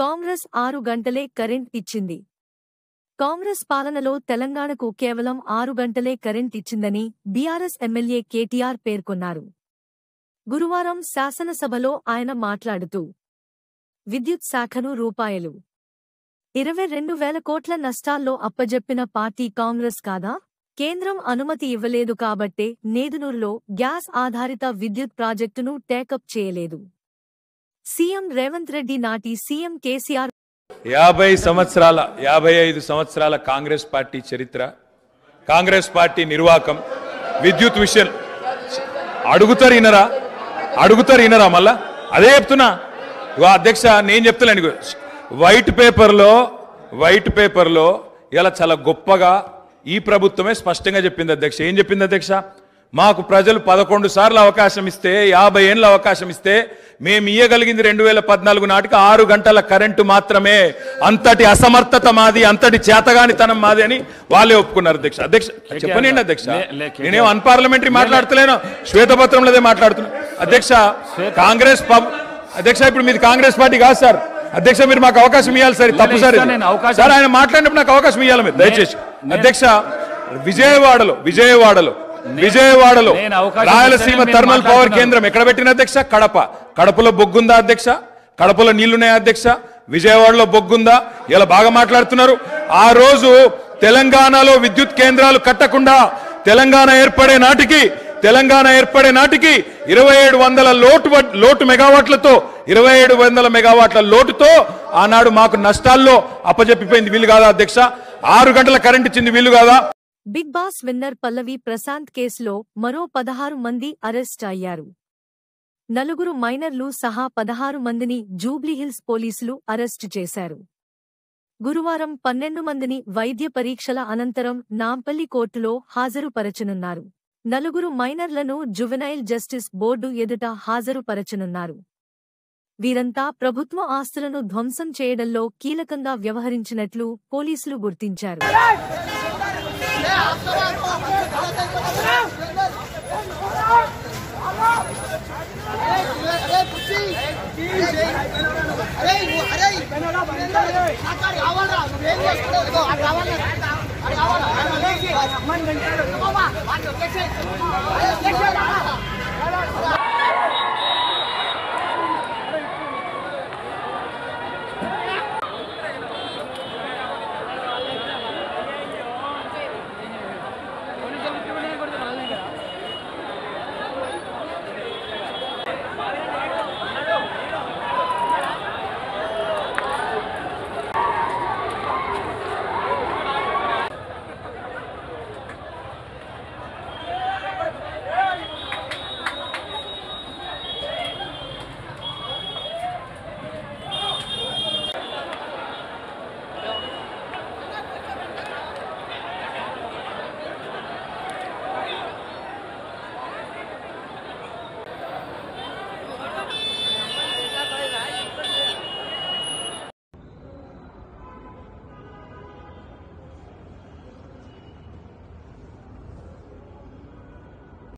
కాంగ్రెస్ 6 గంటలే కరెంట్ ఇచ్చింది. కాంగ్రెస్ పాలనలో తెలంగాణకు కేవలం 6 గంటలే కరెంట్ ఇచ్చిందని బీఆర్ఎస్ ఎమ్మెల్యే కేటీఆర్ పేర్కొన్నారు. గురువారం శాసనసభలో ఆయన మాట్లాడుతూ విద్యుత్ శాఖను రూపాయలు 22,000 కోట్ల నష్టాల్లో అప్పజెప్పిన పార్టీ కాంగ్రెస్ కాదా? కేంద్రం అనుమతి ఇవ్వలేదు కాబట్టే నేదునూరులో గ్యాస్ ఆధారిత విద్యుత్ ప్రాజెక్టును టేకప్ చేయలేదు. సీఎం రేవంత్ రెడ్డి నాటి సీఎం కేసీఆర్ 55 సంవత్సరాల కాంగ్రెస్ పార్టీ చరిత్ర, కాంగ్రెస్ పార్టీ నిర్వాకం, విద్యుత్ విషయం అడుగుతారు ఇనరా మళ్ళా అదే చెప్తున్నా. అధ్యక్ష నేను చెప్తాను, వైట్ పేపర్లో ఇలా చాలా గొప్పగా ఈ ప్రభుత్వమే స్పష్టంగా చెప్పింది అధ్యక్ష. ఏం చెప్పింది అధ్యక్ష? మాకు ప్రజలు 11 సార్లు అవకాశం ఇస్తే, 50 ఏళ్ళ అవకాశం ఇస్తే మేము ఇయ్యగలిగింది 2014 నాటికి 6 గంటల కరెంటు మాత్రమే. అంతటి అసమర్థత మాది, అంతటి చేతగానితనం మాది అని వాళ్ళే ఒప్పుకున్నారు అధ్యక్ష. చెప్పనండి అధ్యక్ష, నేనేం అన్పార్లమెంటరీ మాట్లాడతలేను, శ్వేతపత్రంలోదే మాట్లాడుతున్నా అధ్యక్ష. కాంగ్రెస్ అధ్యక్ష ఇప్పుడు మీది కాంగ్రెస్ పార్టీ కాదు సార్. అధ్యక్ష మీరు మాకు అవకాశం ఇవ్వాలి సార్, తప్పు సార్. సార్ ఆయన మాట్లాడినప్పుడు నాకు అవకాశం ఇవ్వాలి మీరు దయచేసి. అధ్యక్ష విజయవాడలో రాయలసీమ థర్మల్ పవర్ కేంద్రం ఎక్కడ పెట్టిన అధ్యక్ష? కడపలో బొగ్గుందా అధ్యక్ష? కడపలో నీళ్లున్నాయా అధ్యక్ష? విజయవాడలో బొగ్గుందా? ఇలా బాగా మాట్లాడుతున్నారు. ఆ రోజు తెలంగాణలో విద్యుత్ కేంద్రాలు కట్టకుండా తెలంగాణ ఏర్పడే నాటికి 2700 లోటు మెగావాట్లతో 2700 మెగావాట్ల లోటుతో ఆనాడు మాకు నష్టాల్లో అప్పజెప్పిపోయింది. వీలు కాదా అధ్యక్ష? 6 గంటల కరెంట్ ఇచ్చింది వీలు కాదా? బిగ్ బాస్ విన్నర్ పల్లవి ప్రశాంత్ కేసులో మరో 16 మంది అరెస్ట్ అయ్యారు. 4 మైనర్లు సహా 16 మందిని జూబ్లీహిల్స్ పోలీసులు అరెస్టు చేశారు. గురువారం 12 మందిని వైద్య పరీక్షల అనంతరం నాంపల్లి కోర్టులో హాజరుపరచనున్నారు. 4 మైనర్లను జువెనైల్ జస్టిస్ బోర్డు ఎదుట హాజరుపరచనున్నారు. వీరంతా ప్రభుత్వ ఆస్తులను ధ్వంసం చేయడంలో కీలకంగా వ్యవహరించినట్లు పోలీసులు గుర్తించారు.